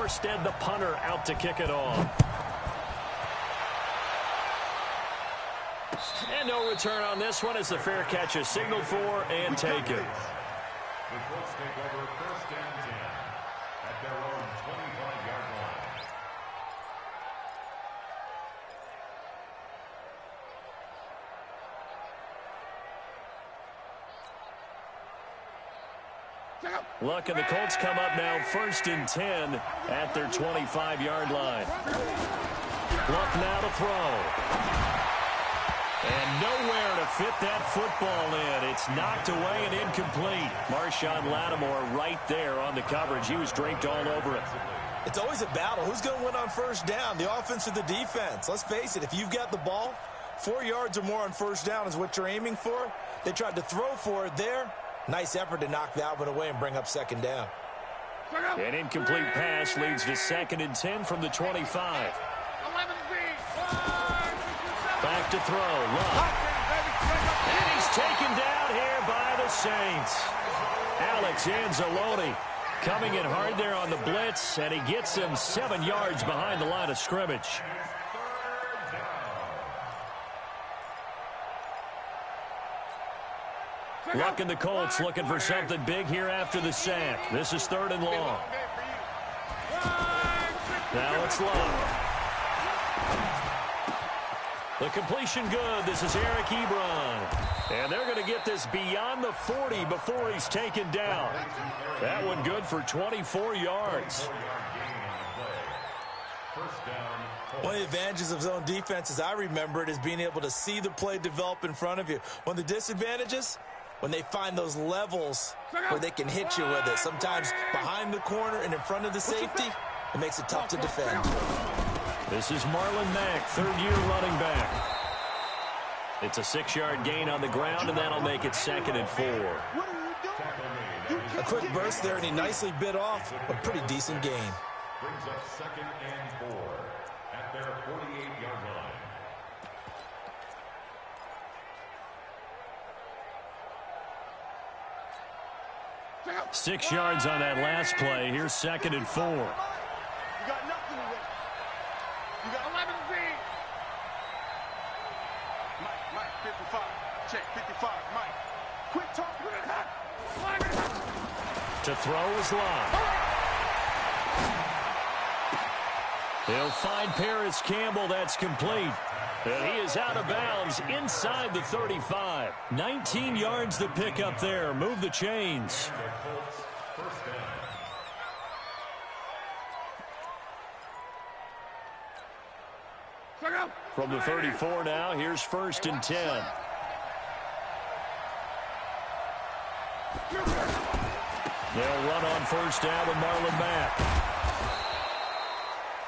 Arstead, the punter, out to kick it off. And no return on this one as the fair catch is signaled for and taken. The Colts take over 1st and 10 at their own 25-yard line. Look, and the Colts come up now 1st and 10 at their 25-yard line. Luck now to throw. And nowhere to fit that football in. It's knocked away and incomplete. Marshawn Lattimore right there on the coverage. He was draped all over it. It's always a battle. Who's going to win on 1st down, the offense or the defense? Let's face it, if you've got the ball, 4 yards or more on 1st down is what you're aiming for. They tried to throw for it there. Nice effort to knock that one away and bring up 2nd down. An incomplete pass leads to 2nd and 10 from the 25. Back to throw. Luck. And he's taken down here by the Saints. Alex Anzalone coming in hard there on the blitz, and he gets him 7 yards behind the line of scrimmage. Luck and the Colts looking for something big here after the sack. This is 3rd and long. Now it's Luck. The completion good. This is Eric Ebron. And they're going to get this beyond the 40 before he's taken down. That one good for 24 yards. One of the advantages of zone defense, as I remember it, is being able to see the play develop in front of you. One of the disadvantages, when they find those levels where they can hit you with it. Sometimes behind the corner and in front of the safety, it makes it tough to defend. This is Marlon Mack, 3rd-year running back. It's a 6-yard gain on the ground, and that'll make it 2nd and 4. A quick burst there, and he nicely bit off a pretty decent gain. Brings up 2nd and 4 at their 48-yard line. 6 yards on that last play. Here's 2nd and 4. You got nothing to win. You got 11 Z. Mike, 55. Check, 55. Mike. Quick talk. To throw is Locke. He'll find Paris Campbell. That's complete. And he is out of bounds inside the 35. 19 yards to pick up there. Move the chains. From the 34 now, here's 1st and 10. They'll run on 1st down with Marlon Mack.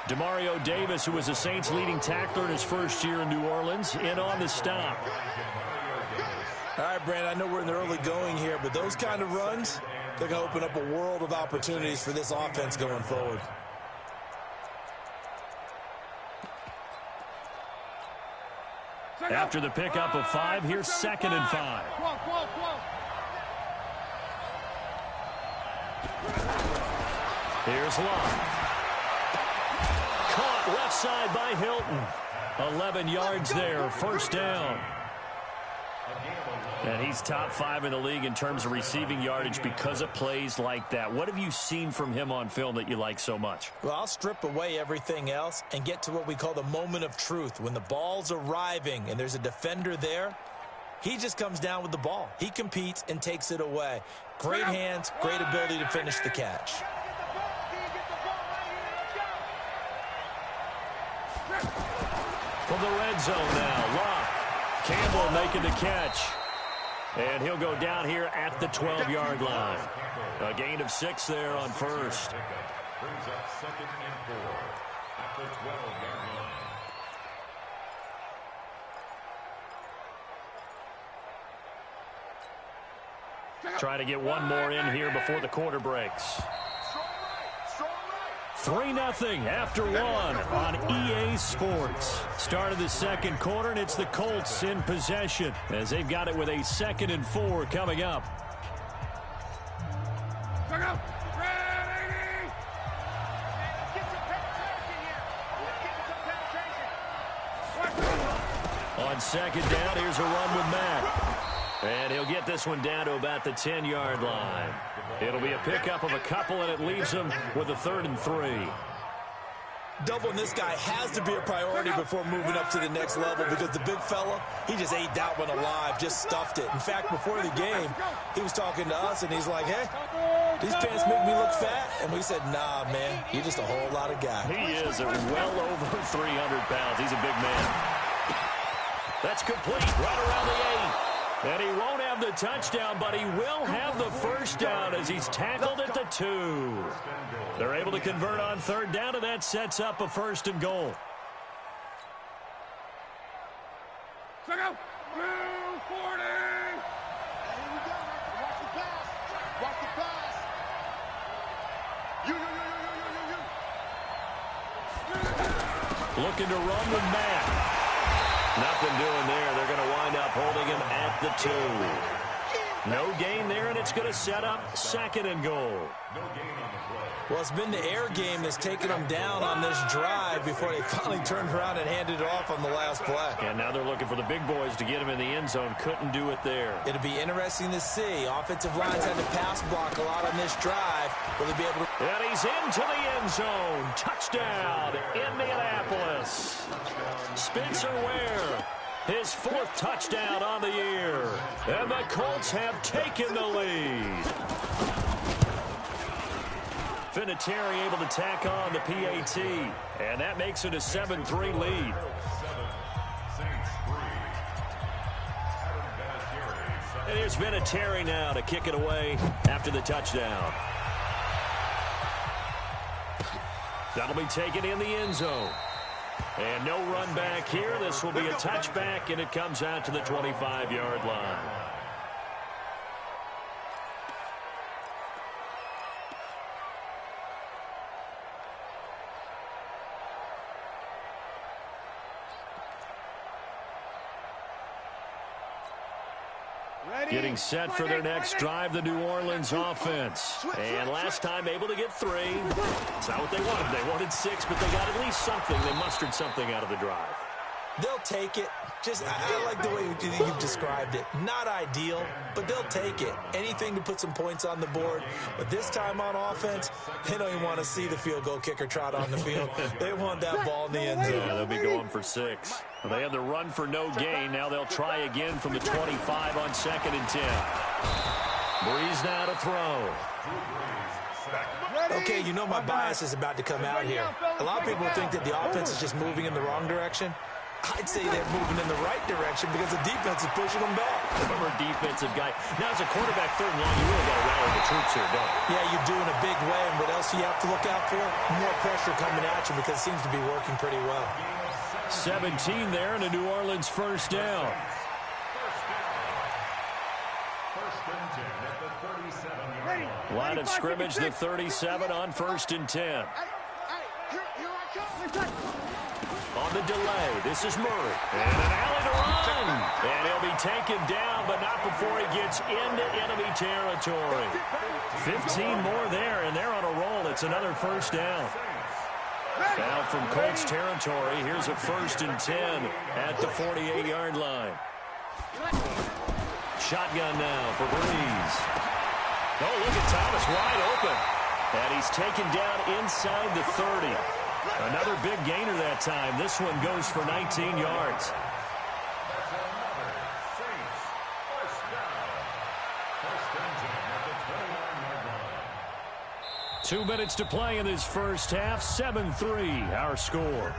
Demario Davis, who was the Saints' leading tackler in his first year in New Orleans, in on the stop. All right, Brandon, I know we're in the early going here, but those kind of runs, they're going to open up a world of opportunities for this offense going forward. After the pickup of 5, here's 2nd and 5. Here's Locke. Caught left side by Hilton. 11 yards there, 1st down. And he's top 5 in the league in terms of receiving yardage because of plays like that. What have you seen from him on film that you like so much? Well, I'll strip away everything else and get to what we call the moment of truth. When the ball's arriving and there's a defender there, he just comes down with the ball. He competes and takes it away. Great hands, great ability to finish the catch. From the red zone now, Locke. Campbell making the catch. And he'll go down here at the 12-yard line. A gain of 6 there on 1st. Brings up 2nd and 4 at the 12-yard line. Try to get one more in here before the quarter breaks. 3-0 after 1 on EA Sports. Start of the second quarter, and it's the Colts in possession as they've got it with a 2nd and 4 coming up. On second down, here's a run with Matt. And he'll get this one down to about the 10-yard line. It'll be a pickup of a couple, and it leaves him with a 3rd and 3. Doubling this guy has to be a priority before moving up to the next level because the big fella, he just ate that one alive, just stuffed it. In fact, before the game, he was talking to us, and he's like, hey, these pants make me look fat. And we said, nah, man, you're just a whole lot of guy. He is well over 300 pounds. He's a big man. That's complete right around the 8. And he won't have the touchdown, but he will have the first down as he's tackled at the 2. They're able to convert on 3rd down, and that sets up a 1st and goal. Check out. 240. Here we go. Watch the pass. Watch the pass. You. Looking to run with Matt. Nothing doing there. They're going to wind up holding him at the 2. No gain there, and it's going to set up 2nd and goal. Well, it's been the air game that's taken them down on this drive before they finally turned around and handed it off on the last play. And now they're looking for the big boys to get him in the end zone. Couldn't do it there. It'll be interesting to see. Offensive lines had to pass block a lot on this drive. Will they be able to... And he's into the end zone. Touchdown, Indianapolis. Spencer Ware, his 4th touchdown on the year. And the Colts have taken the lead. Vinatieri able to tack on the PAT. And that makes it a 7-3 lead. And here's Vinatieri now to kick it away after the touchdown. That'll be taken in the end zone. And no run back here. This will be a touchback, and it comes out to the 25-yard line. Getting set for their next drive, the New Orleans offense. And last time able to get 3. It's not what they wanted. They wanted 6, but they got at least something. They mustered something out of the drive. They'll take it. I like the way you've described it. Not ideal, but they'll take it. Anything to put some points on the board. But this time on offense, they don't even want to see the field goal kicker trot on the field. They want that ball in the end zone. Yeah, they'll be going for 6. Well, they had the run for no gain. Now they'll try again from the 25 on 2nd and 10. Breeze now to throw. Okay, you know my bias is about to come out here. A lot of people think that the offense is just moving in the wrong direction. I'd say they're moving in the right direction because the defense is pushing them back. Remember, a defensive guy. Now, as a quarterback, 3rd and long, you really got to rally the troops here, don't you? Yeah, you do in a big way. And what else do you have to look out for? More pressure coming at you because it seems to be working pretty well. 17 there and a New Orleans 1st down. Line of scrimmage, the 37 on 1st and 10. On the delay, this is Murray. And an alley to run. And he'll be taken down, but not before he gets into enemy territory. 15 more there, and they're on a roll. It's another 1st down. Now from Colts territory, here's a 1st and 10 at the 48-yard line. Shotgun now for Breeze. Oh, look at Thomas wide open. And he's taken down inside the 30. Another big gainer that time. This one goes for 19 yards. 2 minutes to play in this first half. 7-3, our score.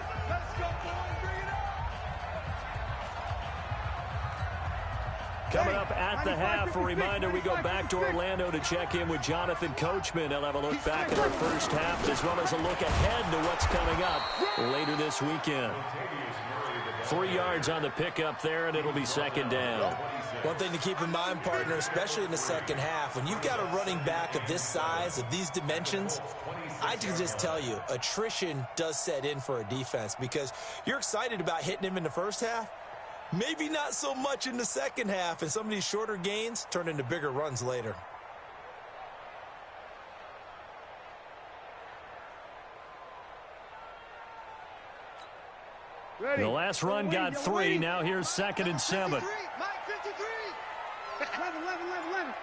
Coming up at the half, a reminder, we go back to Orlando to check in with Jonathan Coachman. He'll have a look back at our first half as well as a look ahead to what's coming up later this weekend. 3 yards on the pickup there, and it'll be 2nd down. One thing to keep in mind, partner, especially in the second half, when you've got a running back of this size, of these dimensions, I can just tell you, attrition does set in for a defense because you're excited about hitting him in the first half. Maybe not so much in the second half, and some of these shorter gains turn into bigger runs later. The last run got 3. Now here's 2nd and 7. 11.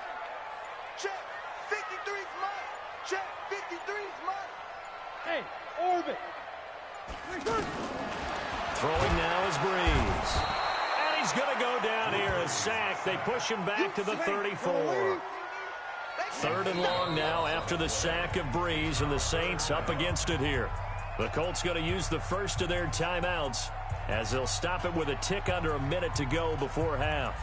Check. 53's mine. Check. 53's mine. Hey, orbit. Throwing now is Breeze. And he's going to go down here. A sack. They push him back to the 34. 3rd and long now after the sack of Breeze, and the Saints up against it here. The Colts going to use the first of their timeouts as they'll stop it with a tick under a minute to go before half.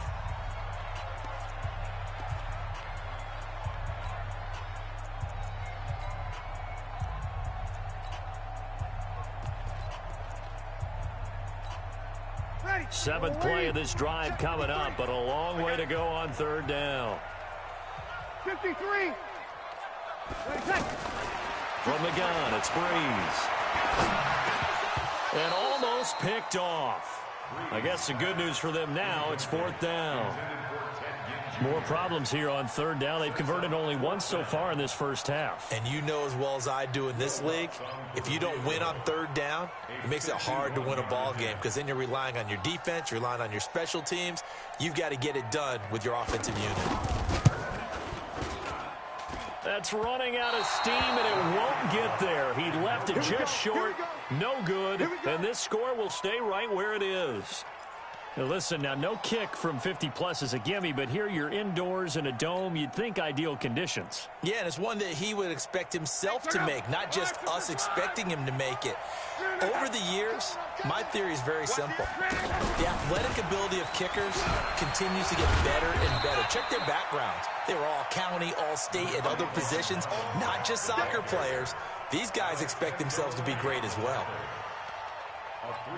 Seventh play of this drive coming up, but a long way to go on 3rd down. 53. From the gun, it's Breeze. And almost picked off. I guess the good news for them now, it's 4th down. More problems here on 3rd down. They've converted only once so far in this first half. And you know as well as I do in this league, if you don't win on 3rd down, it makes it hard to win a ball game because then you're relying on your defense, you're relying on your special teams. You've got to get it done with your offensive unit. That's running out of steam, and it won't get there. He left it just short. No good. And this score will stay right where it is. Now listen, now no kick from 50-plus is a gimme, but here you're indoors in a dome. You'd think ideal conditions. Yeah, and it's one that he would expect himself to make, not just us expecting him to make it. Over the years, my theory is very simple. The athletic ability of kickers continues to get better and better. Check their backgrounds. They were all county, all state, at other positions, not just soccer players. These guys expect themselves to be great as well.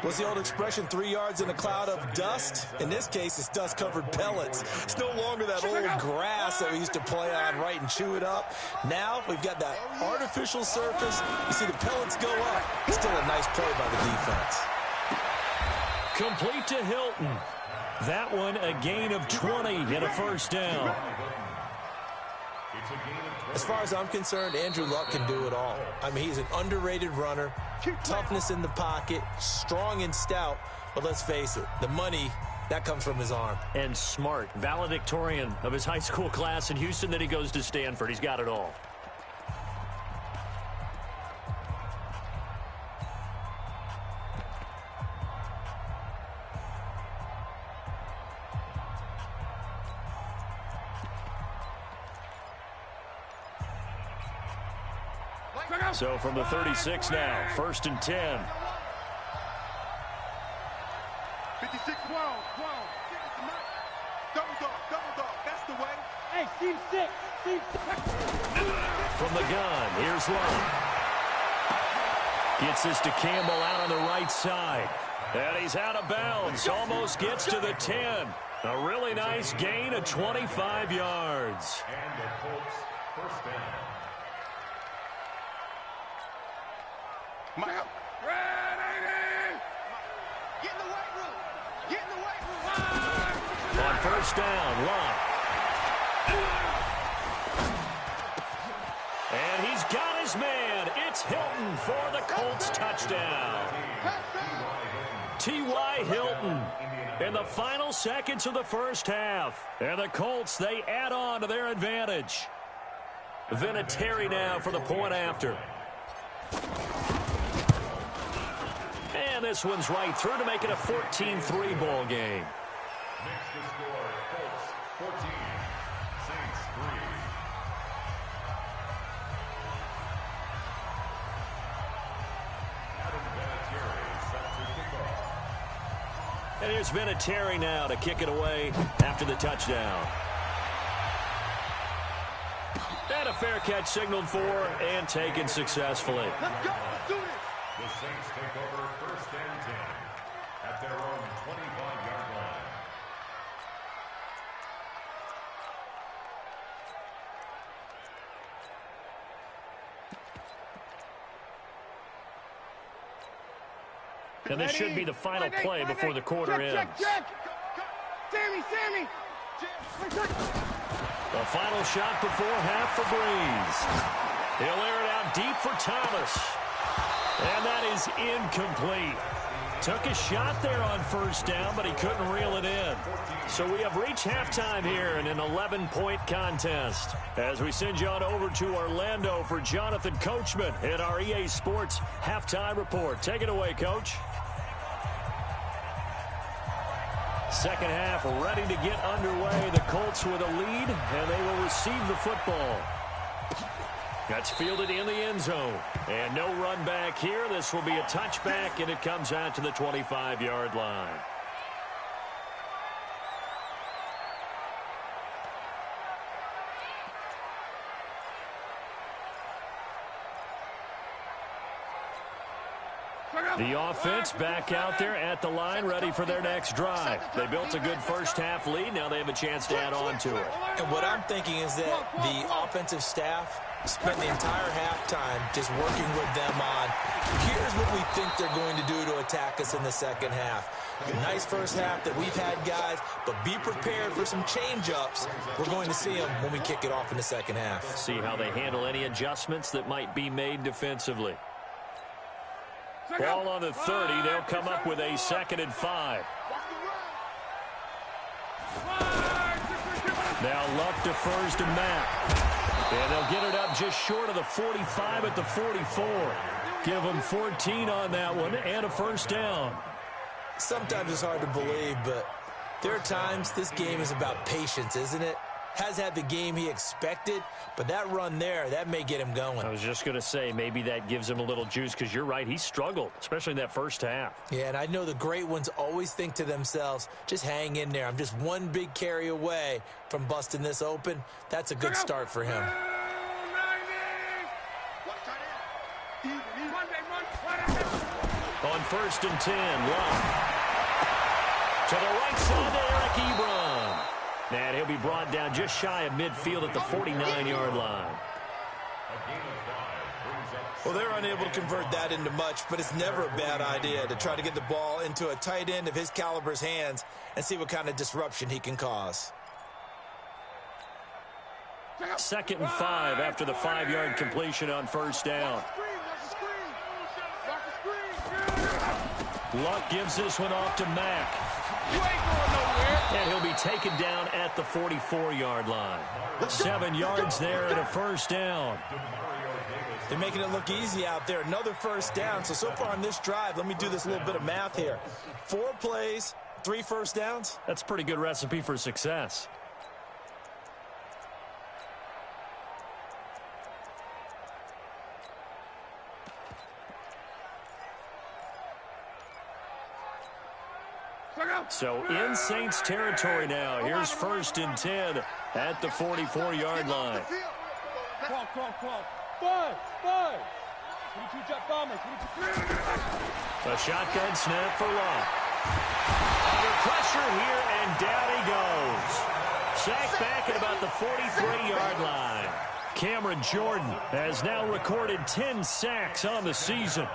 What's the old expression, 3 yards in a cloud of dust? In this case, it's dust-covered pellets. It's no longer that old grass that we used to play on, right, and chew it up. Now we've got that artificial surface. You see the pellets go up. It's still a nice play by the defense. Complete to Hilton. That one a gain of 20 and a 1st down. As far as I'm concerned, Andrew Luck can do it all. I mean, he's an underrated runner, toughness in the pocket, strong and stout, but let's face it, the money, that comes from his arm. And smart, valedictorian of his high school class in Houston, then he goes to Stanford. He's got it all. So from the 36 now, 1st and 10. 56, 12. Double dog, that's the way. Hey, seam 6. From the gun, here's Love. Gets this to Campbell out on the right side. And he's out of bounds, almost gets to the 10. A really nice gain of 25 yards. And the Colts, 1st down. Ready! Get in the weight room. Get in the weight room. On 1st down, Love. And he's got his man. It's Hilton for the Colts touchdown. T.Y. Hilton in the final seconds of the first half. And the Colts, they add on to their advantage. Vinatieri now for the point after. And this one's right through to make it a 14-3 ball game. Next to score, Colts 14, Saints 3. Adam Vinatieri set to kick off. And here's Vinatieri now to kick it away after the touchdown. And a fair catch signaled for and taken successfully. Let's go. Let's do this. The Saints take over 1st and 10 at their own 25-yard line. And this should be the final play before the quarter ends. Check. Sammy. The final shot before half for Breeze. He'll air it out deep for Thomas. And that is incomplete. Took a shot there on first down, but he couldn't reel it in. So we have reached halftime here in an 11-point contest. As we send you on over to Orlando for Jonathan Coachman in our EA Sports Halftime Report. Take it away, Coach. Second half ready to get underway. The Colts with a lead, and they will receive the football. That's fielded in the end zone. And no run back here. This will be a touchback, and it comes out to the 25-yard line. The offense back out there at the line, ready for their next drive. They built a good first-half lead. Now they have a chance to add on to it. And what I'm thinking is that the offensive staff spent the entire halftime just working with them on, here's what we think they're going to do to attack us in the second half. A nice first half that we've had, guys, but be prepared for some change-ups. We're going to see them when we kick it off in the second half. See how they handle any adjustments that might be made defensively. Ball on the 30. They'll come up with a 2nd and 5. Now Luck defers to Mack. And they'll get it up just short of the 45 at the 44. Give them 14 on that one and a first down. Sometimes it's hard to believe, but there are times this game is about patience, isn't it? Has had the game he expected, but that run there, that may get him going. I was just going to say, maybe that gives him a little juice, because you're right, he struggled, especially in that first half. Yeah, and I know the great ones always think to themselves, just hang in there. I'm just one big carry away from busting this open. That's a good start for him. On 1st and 10, Luck. To the right side to Eric Ebron. And he'll be brought down just shy of midfield at the 49-yard line. Well, they're unable to convert that into much, but it's never a bad idea to try to get the ball into a tight end of his caliber's hands and see what kind of disruption he can cause. 2nd and 5 after the 5-yard completion on first down. Luck gives this one off to Mack. You ain't going nowhere. And he'll be taken down at the 44-yard line. 7 yards there and a first down. They're making it look easy out there. Another first down. So far on this drive, let me do this little bit of math here. 4 plays, 3 first downs. That's a pretty good recipe for success. So in Saints territory now. Here's 1st and 10 at the 44-yard line. A shotgun snap for Luck. Under pressure here, and down he goes. Sacked back at about the 43-yard line. Cameron Jordan has now recorded 10 sacks on the season.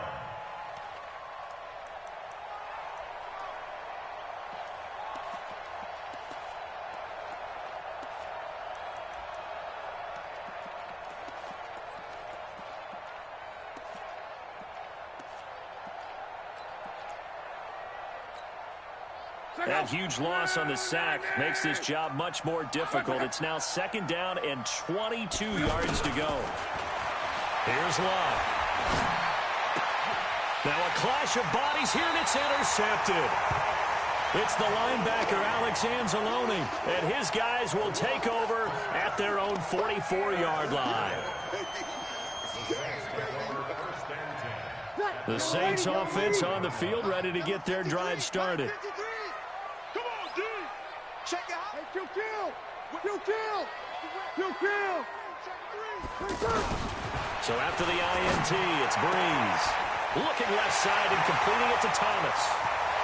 That huge loss on the sack makes this job much more difficult. It's now 2nd down and 22 yards to go. Here's Luck. Now a clash of bodies here, and it's intercepted. It's the linebacker, Alex Anzalone, and his guys will take over at their own 44-yard line. The Saints offense on the field, ready to get their drive started. Check out. Hey, kill. So after the INT, it's Breeze. Looking left side and completing it to Thomas.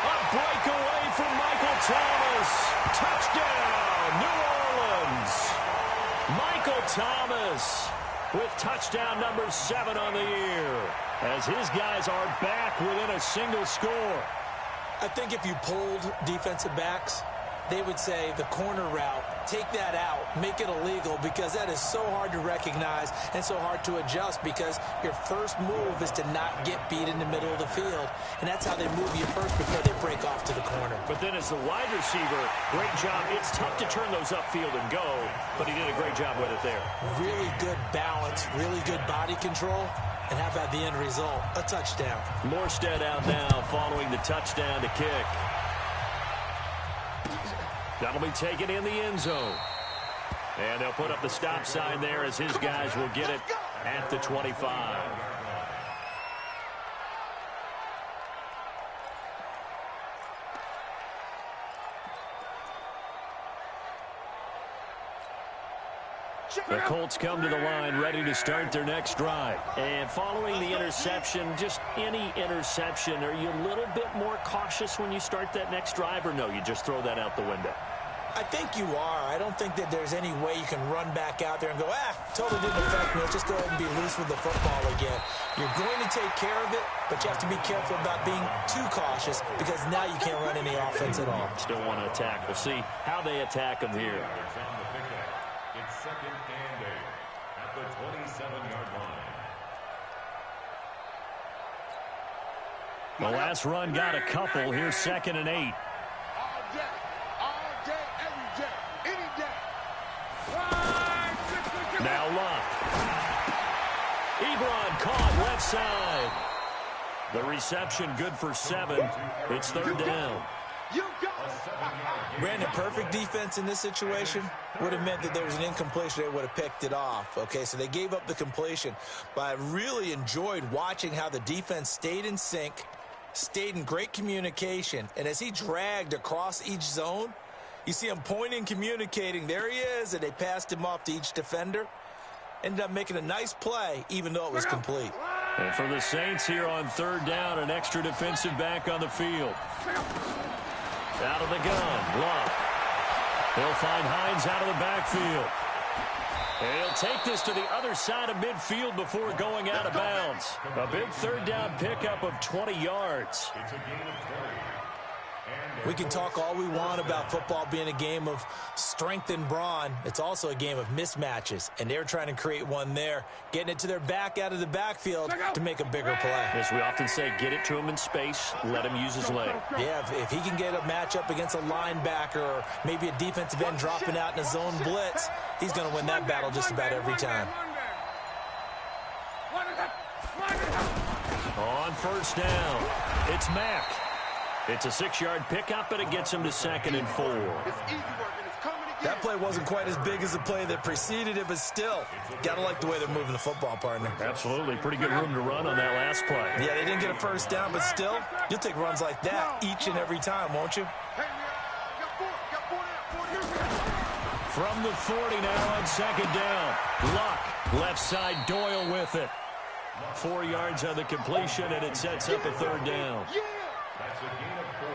A breakaway from Michael Thomas. Touchdown, New Orleans. Michael Thomas with touchdown number 7 on the year, as his guys are back within a single score. I think if you polled defensive backs, they would say the corner route, take that out, make it illegal, because that is so hard to recognize and so hard to adjust, because your first move is to not get beat in the middle of the field, and that's how they move you first before they break off to the corner. But then as the wide receiver, great job. It's tough to turn those upfield and go, but he did a great job with it there. Really good balance, really good body control, and how about the end result? A touchdown. Morstead out now following the touchdown to kick. That'll be taken in the end zone. And they'll put up the stop sign there as his guys will get it at the 25. The Colts come to the line ready to start their next drive. And following the interception, just any interception, are you a little bit more cautious when you start that next drive, or no, you just throw that out the window? I think you are. I don't think that there's any way you can run back out there and go, totally didn't affect me. Let's just go ahead and be loose with the football again. You're going to take care of it, but you have to be careful about being too cautious, because now you can't run any offense at all. Still want to attack. We'll see how they attack them here. It's second and 8 at the 27-yard line. The last run got a couple. Here's second and 8. All day, every day, any day. Now Luck. Ebron caught left side. The reception good for 7. It's third down. You got it. Brandon, perfect defense in this situation would have meant that there was an incompletion. They would have picked it off. Okay, so they gave up the completion. But I really enjoyed watching how the defense stayed in sync, stayed in great communication. And as he dragged across each zone, you see him pointing, communicating. There he is, and they passed him off to each defender. Ended up making a nice play, even though it was complete. And for the Saints here on third down, an extra defensive back on the field. Out of the gun, Luck. He'll find Hines out of the backfield. And he'll take this to the other side of midfield before going out of bounds. A big third down pickup of 20 yards. It's a gain of 20. We can talk all we want about football being a game of strength and brawn. It's also a game of mismatches, and they're trying to create one there, getting it to their back out of the backfield to make a bigger play. As we often say, get it to him in space, let him use his leg. Yeah, if he can get a matchup against a linebacker or maybe a defensive end dropping out in a zone blitz, he's going to win that battle just about every time. On first down, it's Mack. It's a 6-yard pickup, and it gets him to second and 4. That play wasn't quite as big as the play that preceded it, but still, got to like the way they're moving the football, partner. Absolutely. Pretty good room to run on that last play. Yeah, they didn't get a first down, but still, you'll take runs like that each and every time, won't you? From the 40 now on second down. Luck, left side, Doyle with it. 4 yards on the completion, and it sets up a third down.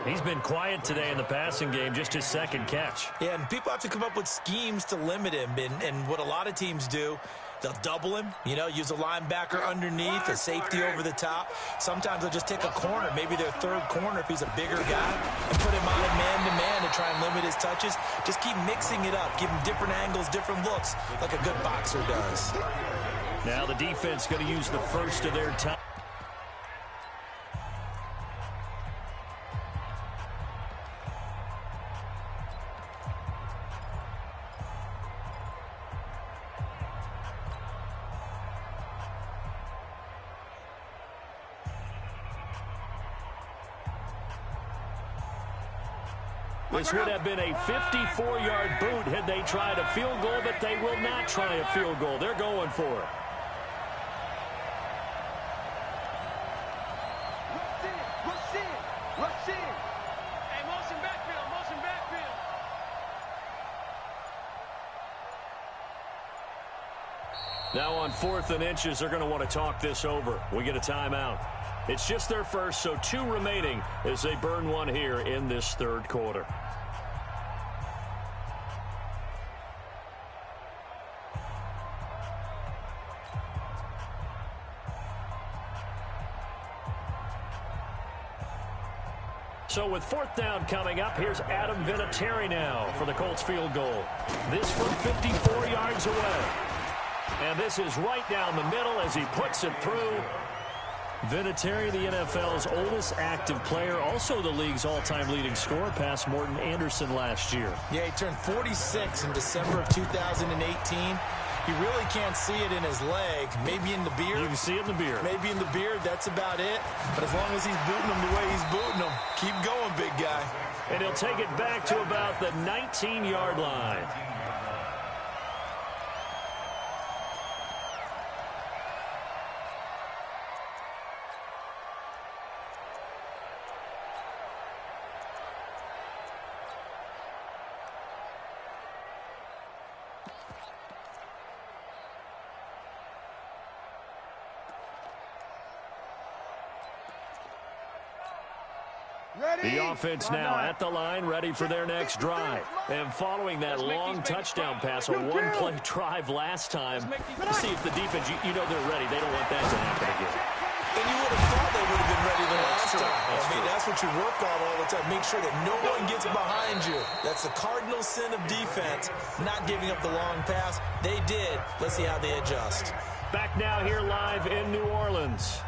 He's been quiet today in the passing game, just his second catch. Yeah, and people have to come up with schemes to limit him. And what a lot of teams do, they'll double him, use a linebacker underneath, a safety over the top. Sometimes they'll just take a corner, maybe their third corner if he's a bigger guy, and put him on a man-to-man to try and limit his touches. Just keep mixing it up, give him different angles, different looks, like a good boxer does. Now the defense going to use the first of their time. This would have been a 54-yard boot had they tried a field goal, but they will not try a field goal. They're going for it. Rush in. Hey, motion backfield. Now on 4th and inches, they're going to want to talk this over. We get a timeout. It's just their first, so 2 remaining as they burn one here in this third quarter. So with fourth down coming up, here's Adam Vinatieri now for the Colts field goal. This from 54 yards away. And this is right down the middle as he puts it through. Vinatieri, the NFL's oldest active player, also the league's all-time leading scorer, past Morton Anderson last year. Yeah, he turned 46 in December of 2018. You really can't see it in his leg. Maybe in the beard. You can see it in the beard. Maybe in the beard. That's about it. But as long as he's booting them the way he's booting them, keep going, big guy. And he'll take it back to about the 19-yard line. The offense now at the line, ready for their next drive. And following that long touchdown pass, a one-play drive last time, to see if the defense, you know they're ready. They don't want that to happen again. And you would have thought they would have been ready the last time. That's what you work on all the time. Make sure that no one gets behind you. That's the cardinal sin of defense, not giving up the long pass. They did. Let's see how they adjust. Back now here live in New Orleans.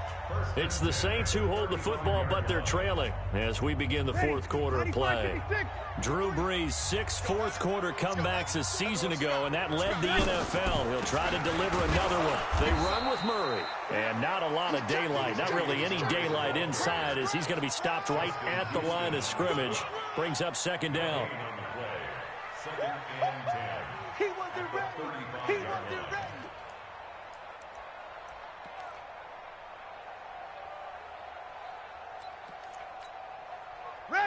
It's the Saints who hold the football, but they're trailing as we begin the fourth quarter of play. Drew Brees, 6 fourth-quarter comebacks a season ago, and that led the NFL. He'll try to deliver another one. They run with Murray, and not a lot of daylight, not really any daylight inside, as he's going to be stopped right at the line of scrimmage. Brings up second down. Second and 10. He wasn't ready. He wasn't ready.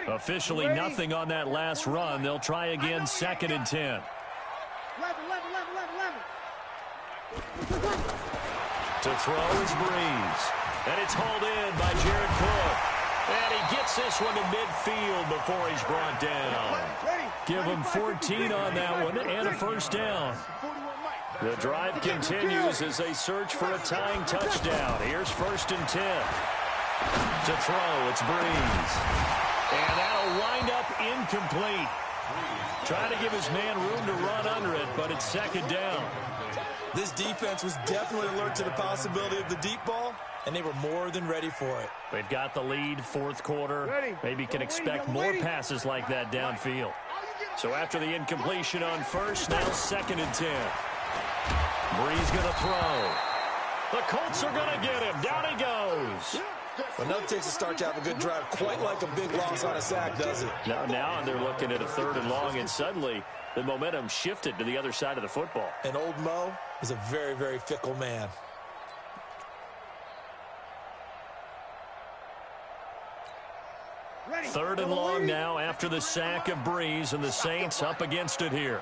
Officially nothing on that last run. They'll try again, second and 10. 11. To throw is Brees. And it's hauled in by Jared Cook. And he gets this one to midfield before he's brought down. Give him 14 on that one and a first down. The drive continues as they search for a tying touchdown. Here's first and 10. To throw, it's Brees. And that'll wind up incomplete. Trying to give his man room to run under it, but it's second down. This defense was definitely alert to the possibility of the deep ball, and they were more than ready for it. They've got the lead, fourth quarter. Maybe can expect more passes like that downfield. So after the incompletion on first, now second and 10. Brees going to throw. The Colts are going to get him. Down he goes. But nothing takes a start to have a good drive quite like a big loss on a sack, does it? Now they're looking at a third and long, and suddenly the momentum shifted to the other side of the football. And old Mo is a very, very fickle man. Third and long now after the sack of Brees, and the Saints up against it here.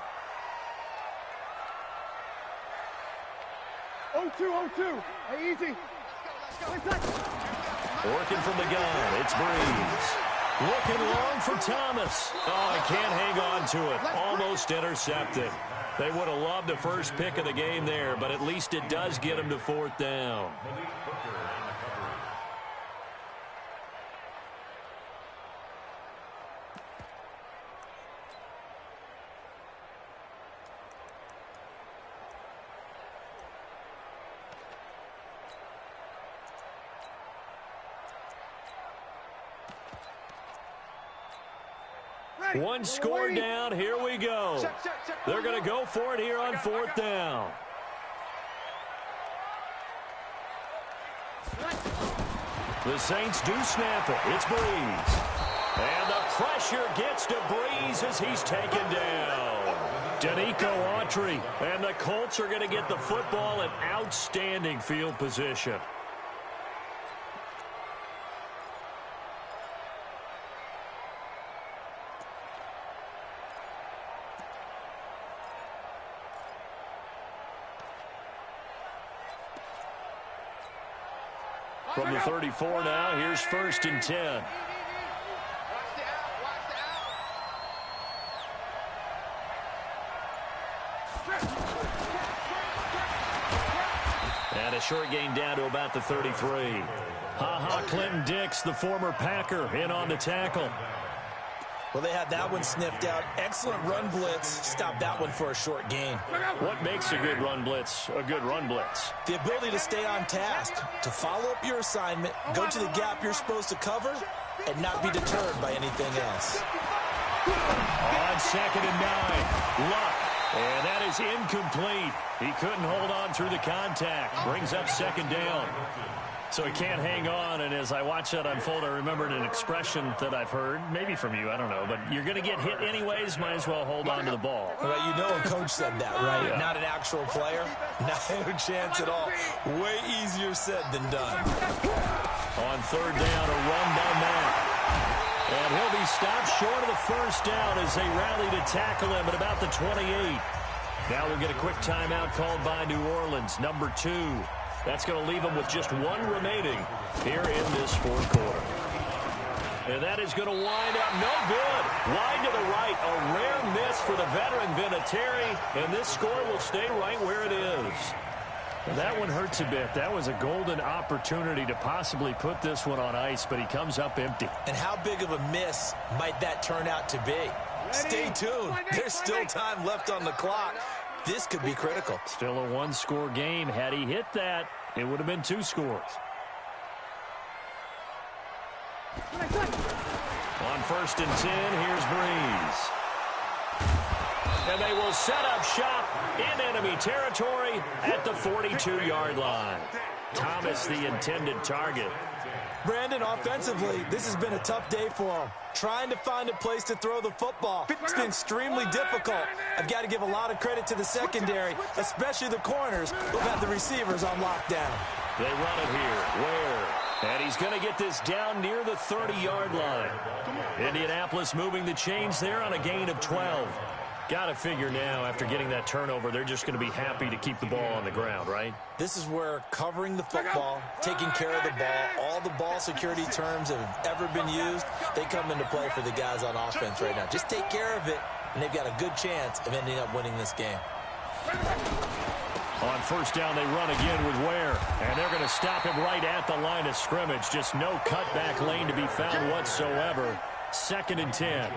0-2. Hey, easy. Working from the gun, it's Brees. Looking long for Thomas. Oh, he can't hang on to it. Almost intercepted. They would have loved the first pick of the game there, but at least it does get him to fourth down. One score down. Here we go. They're going to go for it here on fourth down. The Saints do snap it. It's Brees. And the pressure gets to Brees as he's taken down. Danico Autry. And the Colts are going to get the football in outstanding field position. From the 34 now, here's first and 10. And a short gain down to about the 33. Ha-ha, Clinton Dix, the former Packer, in on the tackle. Well, they had that one sniffed out. Excellent run blitz. Stop that one for a short gain. What makes a good run blitz a good run blitz? The ability to stay on task, to follow up your assignment, go to the gap you're supposed to cover, and not be deterred by anything else. On 2nd and 9, Luck. And that is incomplete. He couldn't hold on through the contact. Brings up 2nd down. So he can't hang on, and as I watch that unfold, I remembered an expression that I've heard, maybe from you, I don't know, but you're going to get hit anyways, might as well hold on to the ball. Well, you know a coach said that, right? Yeah. Not an actual player. No chance at all. Way easier said than done. On 3rd down, a run by Mack. And he'll be stopped short of the 1st down as they rally to tackle him at about the 28. Now we'll get a quick timeout called by New Orleans, number 2. That's going to leave them with just 1 remaining here in this 4th quarter. And that is going to wind up no good. Wide to the right, a rare miss for the veteran Vinatieri, and this score will stay right where it is. And that one hurts a bit. That was a golden opportunity to possibly put this one on ice, but he comes up empty. And how big of a miss might that turn out to be? Stay tuned. There's still time left on the clock. This could be critical. Still a 1-score game. Had he hit that, it would have been 2 scores. On 1st and 10, here's Breeze. And they will set up shop in enemy territory at the 42-yard line. Thomas, the intended target. Brandon, offensively, this has been a tough day for him. Trying to find a place to throw the football. It's been extremely difficult. I've got to give a lot of credit to the secondary, especially the corners who've had the receivers on lockdown. They run it here. Ware. And he's going to get this down near the 30-yard line. Indianapolis moving the chains there on a gain of 12. Got to figure now, after getting that turnover, they're just going to be happy to keep the ball on the ground, right? This is where covering the football, taking care of the ball, all the ball security terms that have ever been used, they come into play for the guys on offense right now. Just take care of it, and they've got a good chance of ending up winning this game. On 1st down, they run again with Ware, and they're going to stop him right at the line of scrimmage. Just no cutback lane to be found whatsoever. 2nd and 10.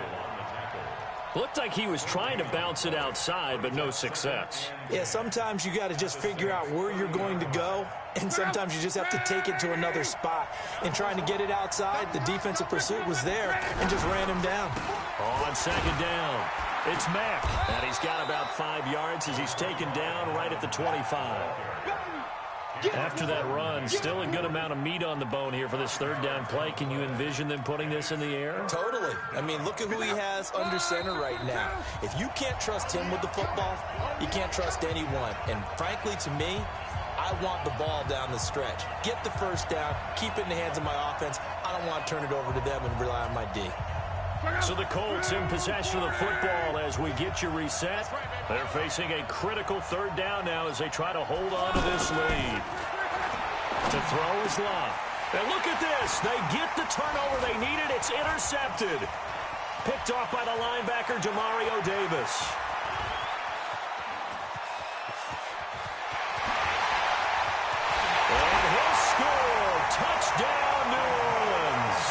Looked like he was trying to bounce it outside, but no success. Yeah, sometimes you got to just figure out where you're going to go, and sometimes you just have to take it to another spot. In trying to get it outside, the defensive pursuit was there and just ran him down. On 2nd down, it's Mack, and he's got about 5 yards as he's taken down right at the 25. After that run, still a good amount of meat on the bone here for this 3rd down play. Can you envision them putting this in the air? Totally. I mean, look at who he has under center right now. If you can't trust him with the football, you can't trust anyone. And frankly, to me, I want the ball down the stretch. Get the 1st down, keep it in the hands of my offense. I don't want to turn it over to them and rely on my D. So the Colts in possession of the football as we get you reset. They're facing a critical 3rd down now as they try to hold on to this lead. To throw is Love. And look at this. They get the turnover they needed. It's intercepted. Picked off by the linebacker, Demario Davis. And he'll score. Touchdown, New Orleans.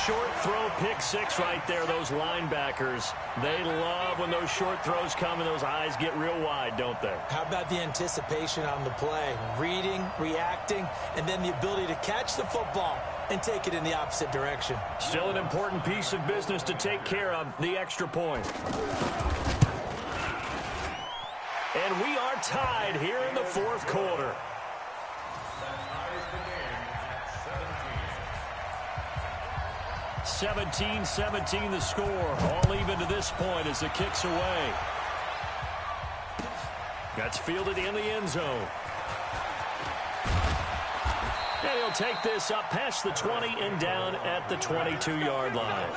Short throw, pick 6 right there. Those linebackers, they love when those short throws come and those eyes get real wide, don't they? How about the anticipation on the play? Reading, reacting, and then the ability to catch the football and take it in the opposite direction. Still an important piece of business to take care of, the extra point. And we are tied here in the 4th quarter. 17-17 the score. All even to this point as the kick's away. That's fielded in the end zone. And he'll take this up past the 20 and down at the 22-yard line.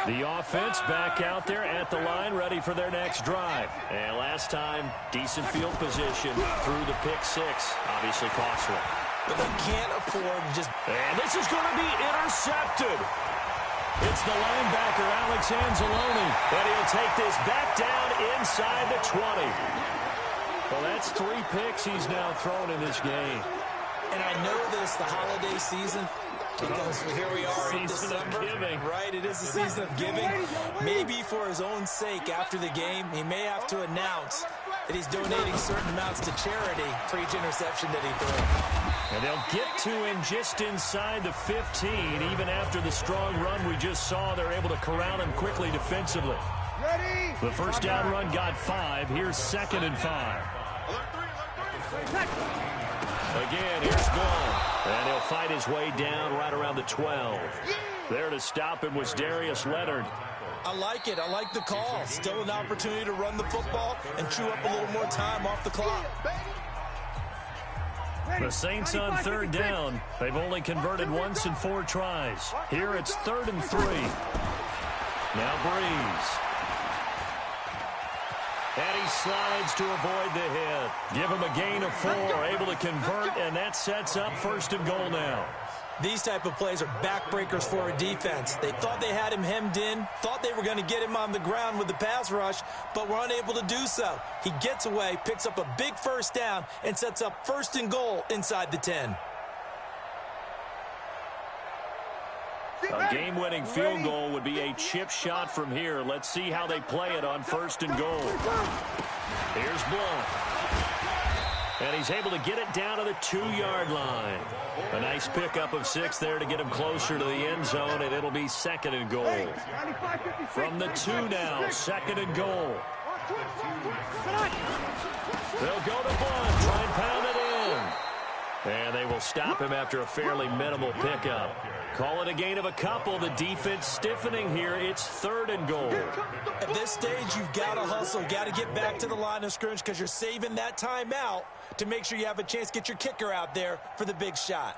The offense back out there at the line, ready for their next drive. And last time, decent field position through the pick 6. Obviously costly. But they can't afford to just... And this is going to be intercepted. It's the linebacker, Alex Anzalone, and he'll take this back down inside the 20. Well, that's 3 picks he's now thrown in this game. And I know this, the holiday season, because here we are in December, right? It is the season of giving. Maybe for his own sake, after the game, he may have to announce that he's donating certain amounts to charity for each interception that he threw. And they'll get to him just inside the 15. Even after the strong run we just saw, they're able to corral him quickly defensively. The first down run got 5. Here's 2nd and 5. Again, here's Ball. And he'll fight his way down right around the 12. There to stop him was Darius Leonard. I like it. I like the call. Still an opportunity to run the football and chew up a little more time off the clock. The Saints on 3rd down. They've only converted once in 4 tries. Here it's 3rd and 3. Now Breeze. And he slides to avoid the hit. Give him a gain of 4, able to convert, and that sets up 1st and goal now. These type of plays are backbreakers for a defense. They thought they had him hemmed in, thought they were going to get him on the ground with the pass rush, but were unable to do so. He gets away, picks up a big 1st down, and sets up 1st and goal inside the 10. A game-winning field goal would be a chip shot from here. Let's see how they play it on 1st and goal. Here's Blunt. And he's able to get it down to the 2-yard line. A nice pickup of 6 there to get him closer to the end zone, and it'll be 2nd and goal. From the 2 now, 2nd and goal. They'll go to Blunt, try and pound it in. And they will stop him after a fairly minimal pickup. Call it a gain of a couple. The defense stiffening here. It's 3rd and goal. At this stage, you've got to hustle. Got to get back to the line of scrimmage because you're saving that timeout to make sure you have a chance to get your kicker out there for the big shot.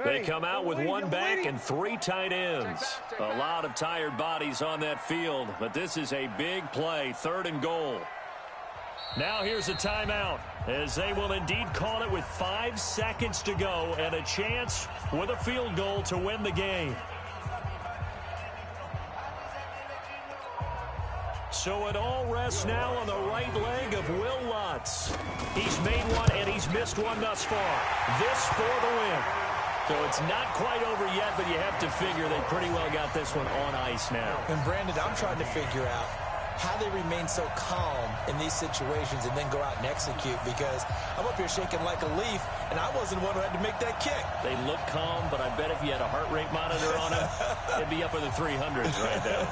They come out with 1 back and 3 tight ends. A lot of tired bodies on that field, but this is a big play. 3rd and goal. Now here's a timeout, as they will indeed call it with 5 seconds to go and a chance with a field goal to win the game. So it all rests now on the right leg of Will Lutz. He's made one and he's missed one thus far. This for the win. So it's not quite over yet, but you have to figure they pretty well got this one on ice now. And Brandon, I'm trying to figure out how they remain so calm in these situations and then go out and execute, because I'm up here shaking like a leaf, and I wasn't the one who had to make that kick. They look calm, but I bet if you had a heart rate monitor on them, it'd be up in the 300s right now.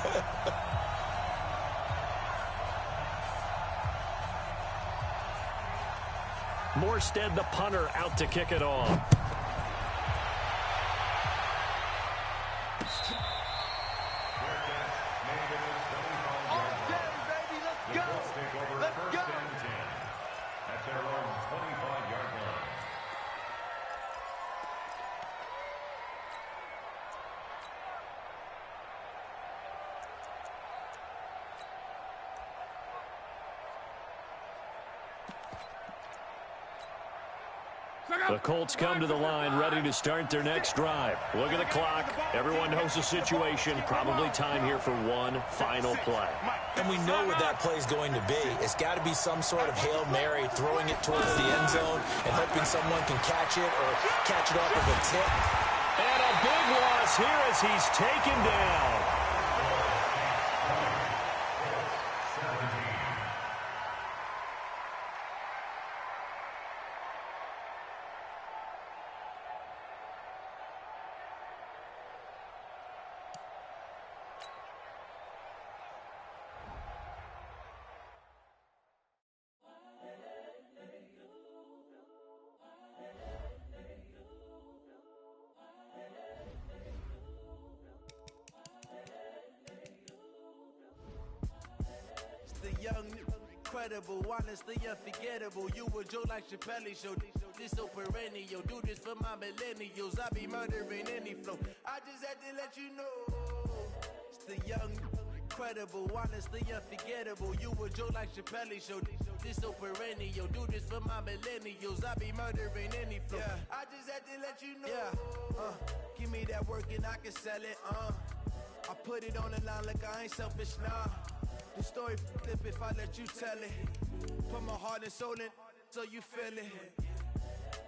Morstead, the punter, out to kick it off. The Colts come to the line, ready to start their next drive. Look at the clock. Everyone knows the situation. Probably time here for one final play. And we know what that play is going to be. It's got to be some sort of Hail Mary, throwing it towards the end zone and hoping someone can catch it or catch it off of a tip. And a big loss here as he's taken down. Incredible, honestly unforgettable. You a joke like Chappelle show. This so perennial. Do this for my millennials. I be murdering any flow. I just had to let you know. It's the young incredible, honestly unforgettable. You a joke like Chappelle show. This so perennial. Do this for my millennials. I be murdering any flow. Yeah. I just had to let you know. Yeah. Give me that work and I can sell it. I put it on the line like I ain't selfish, nah. The story flip if I let you tell it. Put my heart and soul in so you feel it.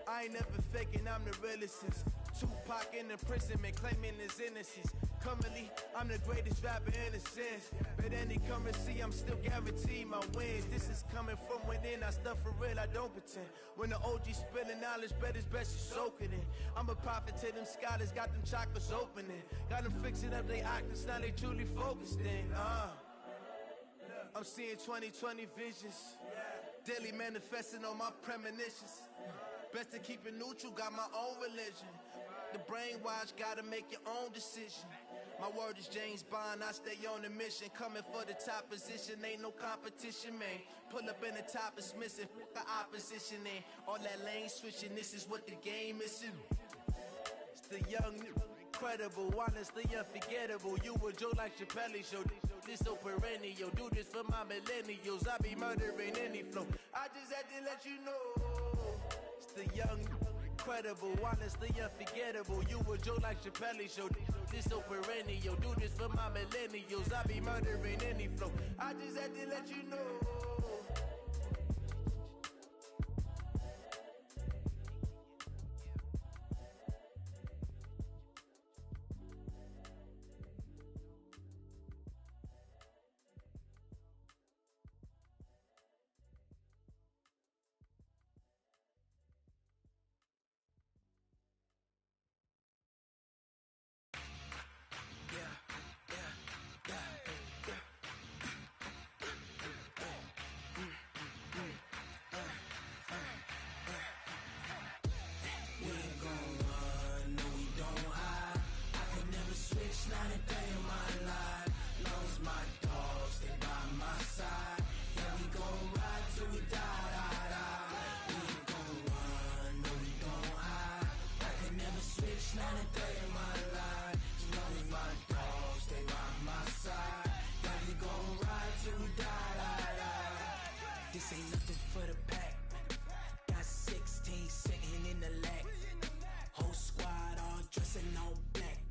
I ain't never faking, I'm the realest since Tupac in imprisonment, claiming his innocence. Currently, I'm the greatest rapper in a sense. But any currency, I'm still guaranteed my wins. This is coming from within, I stuff for real, I don't pretend. When the OG spilling knowledge, bet it's best you soak it in. I'm a prophet to them scholars, got them chakras opening. Got them fixing up their octaves, now they truly focused in. I'm seeing 2020 visions. Daily manifesting on my premonitions. Best to keep it neutral, got my own religion. The brainwash, gotta make your own decision. My word is James Bond, I stay on the mission. Coming for the top position, ain't no competition, man. Pull up in the top is missing, the opposition ain't. All that lane switching, this is what the game is. It's the young, incredible, honestly unforgettable. You a joke like Chappelle show. This so perennial, do this for my millennials. I be murdering any flow. I just had to let you know. It's the young, incredible, honestly unforgettable. You a joke like Chappelle show. This so perennial, do this for my millennials. I be murdering any flow. I just had to let you know. This ain't nothing for the pack. Got 16 sitting in the lag. Whole squad all dressing all black.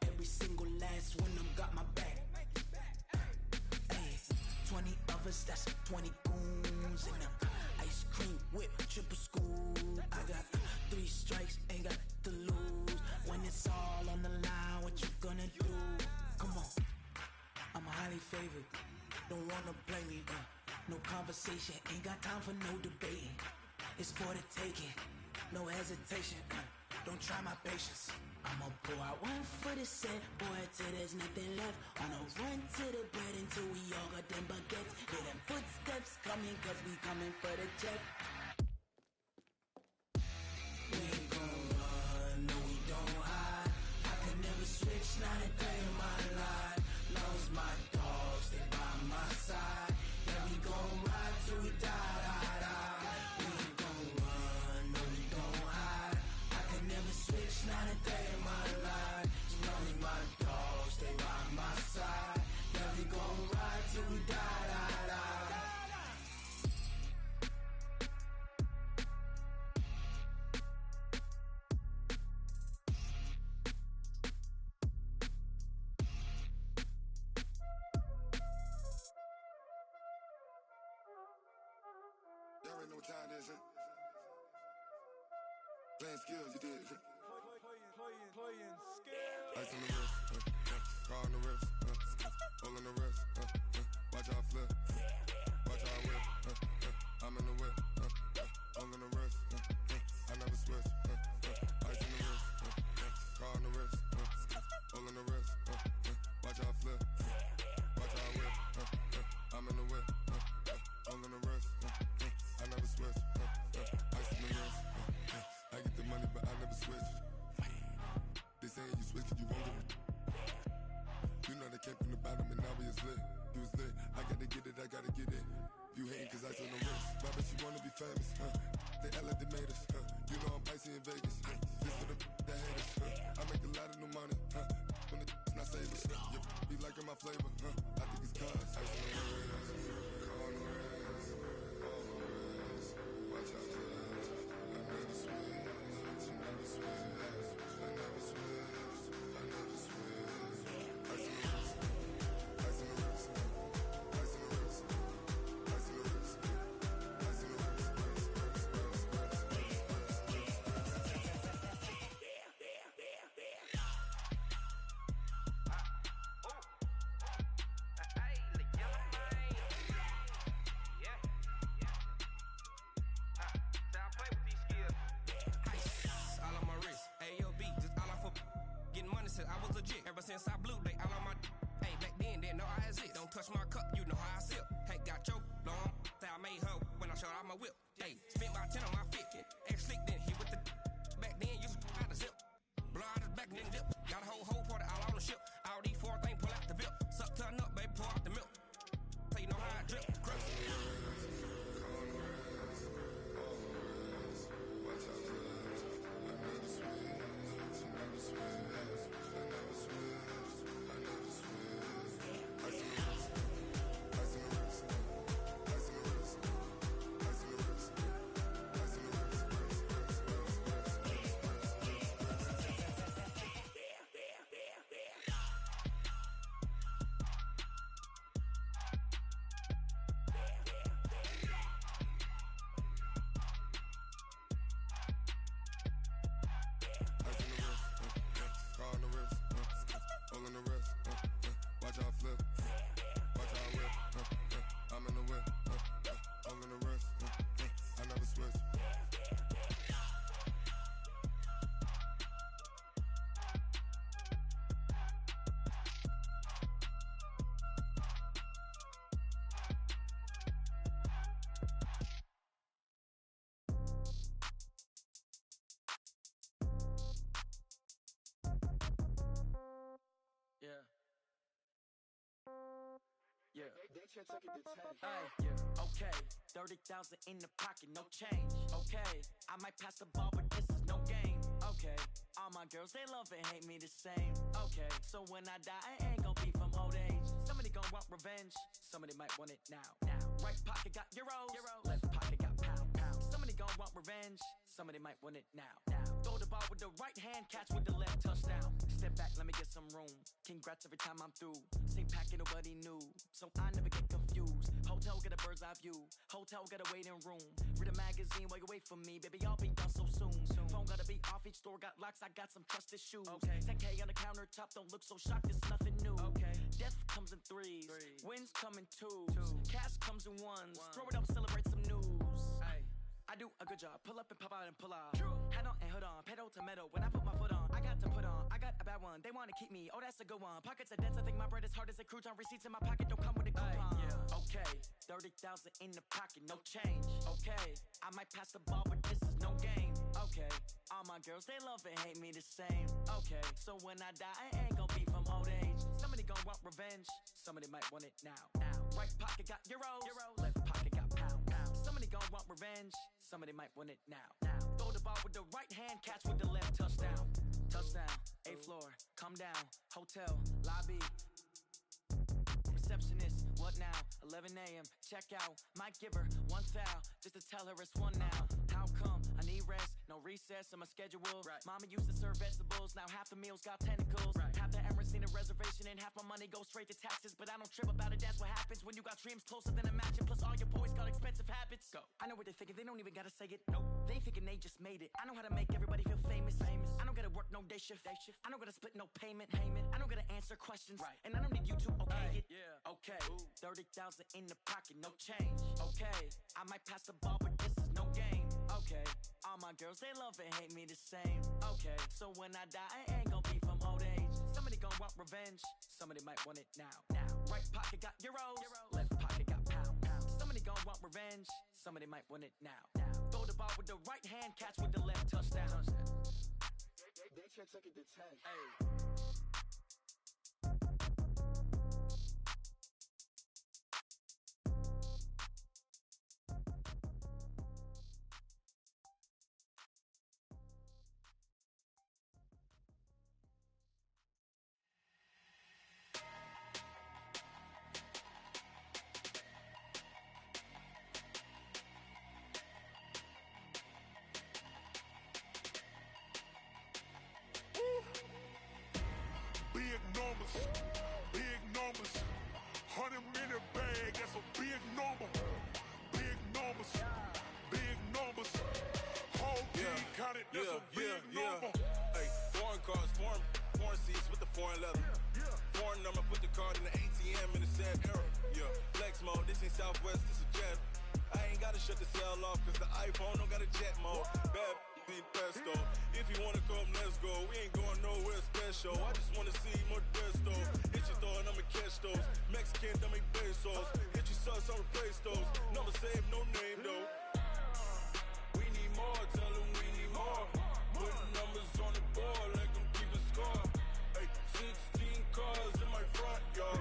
Every single last one of them got my back. Hey, 20 of us, that's 20 goons in them. Ice cream whip, triple school. I got 3 strikes, ain't got to lose. When it's all on the line, what you gonna do? Come on, I'm highly favored. Don't wanna blame me, no conversation, ain't got time for no debating. It's for the taking, no hesitation, don't try my patience. I'ma pour out one for the set, boy, till there's nothing left. On a run to the bed until we all got them baguettes. Hear them footsteps coming, cause we coming for the check. We ain't gon' run, no we don't hide. I can never switch, not a day in my life. Long as my dogs, they by my side. Yeah, we gon' ride till we die, die, die. We ain't gon' run, no we don't hide. I can never switch, not a day in my life. As long as my dogs, they by my side. Yeah, we gon' ride till we die, die, die. Y'all already know what time it is, huh? Playing skills, you did, huh? Playing skills. Ice on the wrist, car on the wrist, hole in the wrist, watch how I flip, watch how I whip, I'm in the whip, hole in the wrist, I never switch, ice on the wrist, car on the wrist, hole in the wrist, watch how I flip, watch how I whip, I'm in the whip, hole in the wrist, I never switch, ice on the wrist, I get the money but I never switch. They saying you switch cause you won't get it. You know they came from the bottom and now we is lit. You was lit, I gotta get it, I gotta get it. You hating cause ice on the wrist. Why bet you wanna be famous, They act like they made us, You know I'm icy in Vegas, This for the that hate us, I make a lot of new money, when the not saving. Yeah, be liking my flavor, I think it's cause. Ice on the wrist, watch out, cuz I never switch, I never switch, I never switch, I never switch. Ice on the wrist, ice on the wrist, ice on the wrist, ice on the wrist, ice on the wrist, I was legit ever since I blew they all on my hey back then didn't know I exist. Don't touch my cup, you know how I sip. Hey, got your long that I made her when I showed out my whip. Hey, spent about 10 on my fit. Ex slick then hit with the back then used to out the zip. Blow out his back and then dip. Got a whole party all on the ship. All these four things pull out the VIP. Suck turn up, baby, pour out the milk. So you know how I drip. Crip. watch out, cuz I never switch, I never switch. I never switch, I never switch. Ice on the wrist, ice on the wrist, ice on the wrist, ice on the wrist, ice on the wrist, car on the wrist, all on the wrist, watch out flip, watch out whip, I'm in the whip, all on the wrist, I never switch. Yeah. Yeah. Hey, yeah. Okay. 30,000 in the pocket, no change. Okay. I might pass the ball, but this is no game. Okay. All my girls, they love and hate me the same. Okay. So when I die, I ain't gonna be from old age. Somebody gonna want revenge. Somebody might want it now. Right pocket got euros. Left pocket got pound. Somebody gonna want revenge. Somebody might want it now. Throw the ball with the right hand, catch with the left, touchdown. Step back, let me get some room. Congrats every time I'm through. Same packet, nobody knew. So I never get confused. Hotel get a bird's eye view. Hotel get a waiting room. Read a magazine while you wait for me. Baby, I'll be done so soon. Phone gotta be off, each store got locks. I got some trusted shoes. 10K on the countertop, don't look so shocked, it's nothing new. Death comes in threes. Wins come in twos. Cash comes in ones. Throw it up, celebrate some news. I do a good job, pull up and pop out and pull out. Head on and hood on, pedal to metal. When I put my foot on, I got to put on. I got a bad one, they wanna keep me, oh that's a good one. Pockets are dense, I think my bread is hard as a crouton. Receipts in my pocket don't come with a coupon. Okay, 30,000 in the pocket, no change. Okay, I might pass the ball, but this is no game. Okay, all my girls, they love and hate me the same. Okay, so when I die, I ain't gonna be from old age. Somebody gonna want revenge, somebody might want it now. Right pocket got euros, left pocket got pound. Somebody gonna want revenge, somebody might want it now. Throw the ball with the right hand, catch with the left, touchdown. Touchdown, 8th floor, come down, hotel, lobby. Receptionist, what now? 11 a.m., check out. Might give her one foul, just to tell her it's one now. How come? I need rest, no recess in my schedule. Mama used to serve vegetables, now half the meals got tentacles. Half the Emirates need a reservation and half my money goes straight to taxes. But I don't trip about it, that's what happens when you got dreams closer than a matching. Plus all your boys got expensive habits. Go. I know what they're thinking, they don't even gotta say it. Nope. They thinking they just made it. I know how to make everybody feel famous. I don't gotta work no day shift. I don't gotta split no payment. I don't gotta answer questions. And I don't need you to okay it. Okay, 30,000 in the pocket, no change. Okay, I might pass the ball, but this is no game. Okay, all my girls, they love and hate me the same. Okay, so when I die, I ain't gonna be from old age. Somebody gonna want revenge, somebody might want it now. Right pocket got euros, left pocket got pound. Somebody gonna want revenge, somebody might want it now. Throw the ball with the right hand, catch with the left, touchdown. They took it to 10. Hey. leather. Foreign number, put the card in the ATM in the sad era. Yeah, flex mode, this ain't Southwest, this is jet. I ain't gotta shut the cell off, cause the iPhone don't got a jet mode. Bad need pesto. If you wanna come, let's go. We ain't going nowhere special. I just wanna see more desto. Hit your throw and I'ma catch those. Mexican, don't make pesos. Hit your sauce, I'll replace those. Number save, no name though. We need more, tell them we need more. Putting numbers on the board, like them keep a score. Ay, 16 cars in my front yard.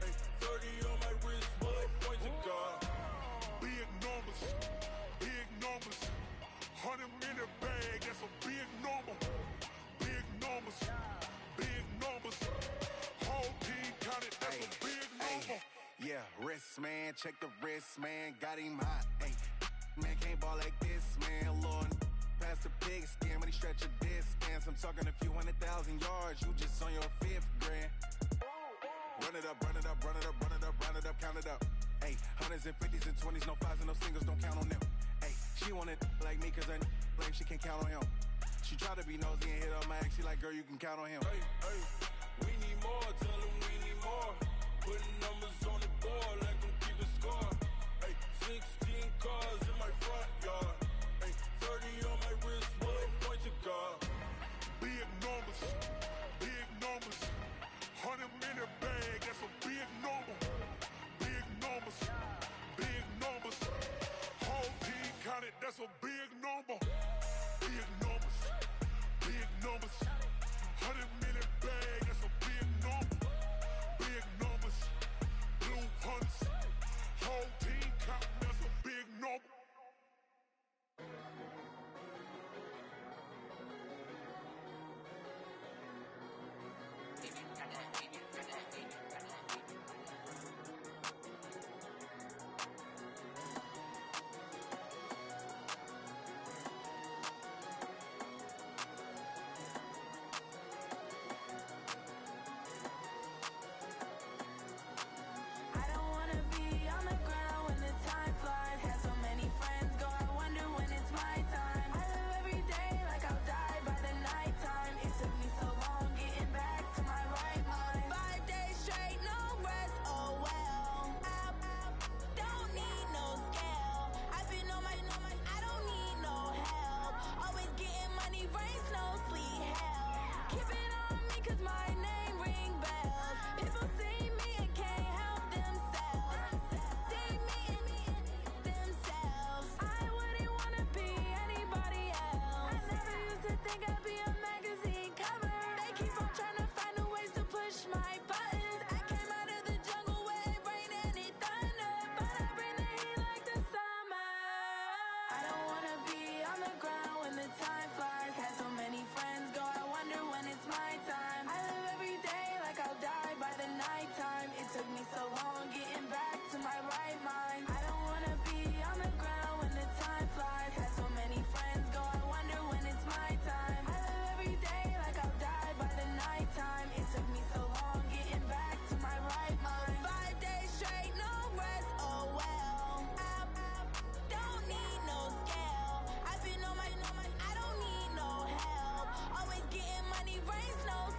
Ay, 30 on my wrist, bullet points of God. Big numbers, big numbers. 100-minute bag, that's a big number. Big numbers, big numbers. Whole team counted, that's a big number. Yeah, wrist man, check the wrist man, got him hot. Ay, man can't ball like this, man. Lord, past the pig skin when he stretch a distance. I'm talking a few 100,000 yards, you just on your 5th grand. Run it up, run it up, run it up, run it up, run it up, count it up. Ay, hundreds and 50s and 20s, no 5s and no singles, don't count on them. Ay, she wanted like me cause her lame, she can't count on him. She tried to be nosy and hit up my ex, she like, girl, you can count on him. Hey, hey, we need more, tell them we need more. Putting numbers on the board, like them keep a score. Ay, 16 cars in my front yard. Ay, 30 on my wrist, bullet points of God. Big numbers, big numbers. 100-minute bag, that's a big number. Big numbers, big numbers. Whole team counted, that's a big number. Big numbers, big numbers. 100-minute bag, that's a big number. Big numbers, blue hunts. Whole team counting, that's a big number. Rains, no